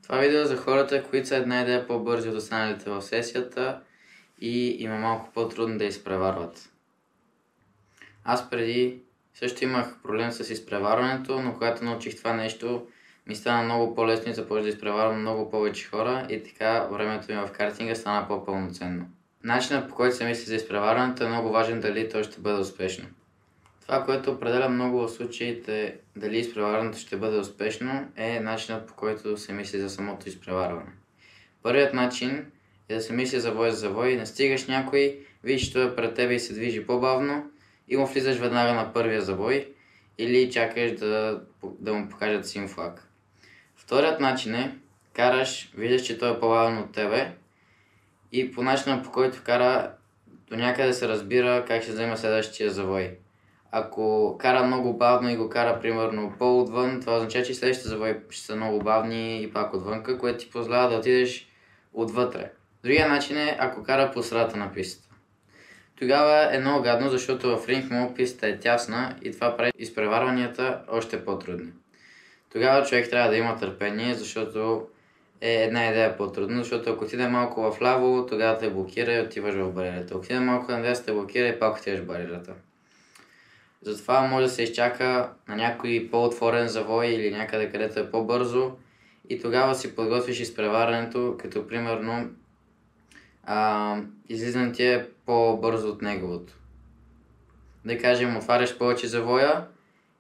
Това видео е за хората, които са една идея по-бързи от останалите в сесията и има малко по-трудно да изпреварват. Аз преди също имах проблем с изпреварването, но когато научих това нещо, ми стана много по-лесно и започна да изпреварвам много повече хора и така времето ми в картинга стана по-пълноценно. Начинът, по който се мисли за изпреварването, е много важен дали то ще бъде успешно. Това, което определя много в случаите дали изпреварването ще бъде успешно, е начинът, по който се мисли за самото изпреварване. Първият начин е да се мисли завой за завой, настигаш някой, видиш, че той е пред тебе и се движи по-бавно и му влизаш веднага на първия завой или чакаш да му покажат син флаг. Вторият начин е, караш, виждаш, че той е по-бавен от тебе и по начина, по който кара, до някъде се разбира как ще вземе следващия завой. Ако кара много бавно и го кара примерно по-отвън, това означава, че следващите завои ще са много бавни и пак отвънка, което ти позволява да отидеш отвътре. Другия начин е, ако кара по средата на пистата. Тогава е много гадно, защото в ринг му пистата е тясна и това прави изпреварванията още по-трудни. Тогава човек трябва да има търпение, защото е една идея по-трудно, защото ако отиде малко в ляво, тогава те блокира и отиваш в бариерата. Ако отиде малко надясно, те блокира и пак отиваш в бариерата. Затова може да се изчака на някой по-отворен завой или някъде, където е по-бързо и тогава си подготвиш изпреварването, като примерно излизането ти е по-бързо от неговото. Да кажем, отваряш повече завоя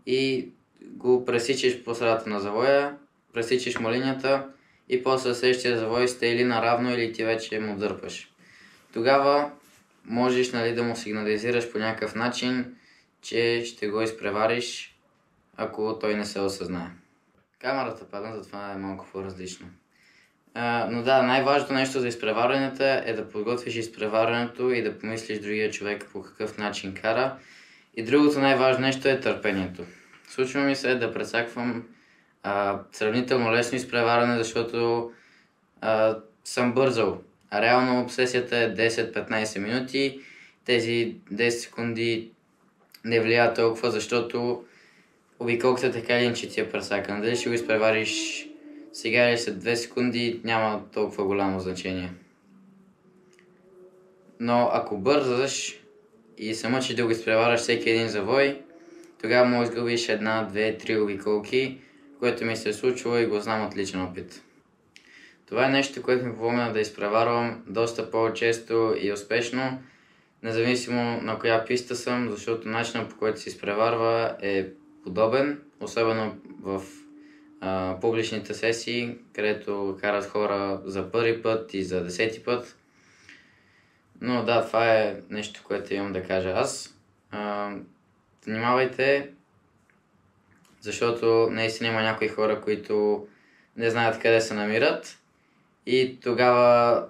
и го пресичаш по средата на завоя, пресичаш му линията и после следващия завой сте или наравно, или ти вече му дърпаш. Тогава можеш да му сигнализираш по някакъв начин, че ще го изпревариш, ако той не се осъзнае. Камерата падна, затова е малко по-различно. Но да, най-важното нещо за изпреварването е да подготвиш изпреварването и да помислиш другия човек по какъв начин кара. И другото най-важно нещо е търпението. Случва ми се да прецаквам сравнително лесно изпреварване, защото съм бързал. А реално обсесията е 10-15 минути. Тези 10 секунди не влияе толкова, защото обиколката така или иначе ти е пресакана. Дали ще го изпревариш сега или след 2 секунди, няма толкова голямо значение. Но ако бързаш и се мъчиш да го изпревараш всеки един завой, тогава може да изгубиш 1, 2, 3 обиколки, което ми се е случило и го знам от личен опит. Това е нещо, което ми помогна да изпреварвам доста по-често и успешно, независимо на коя писта съм, защото начинът, по който се изпреварва, е подобен, особено в публичните сесии, където карат хора за първи път и за 10-ти път. Но да, това е нещо, което имам да кажа аз. Внимавайте, защото наистина има някои хора, които не знаят къде се намират и тогава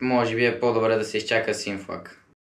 може би е по-добре да се изчака син флаг.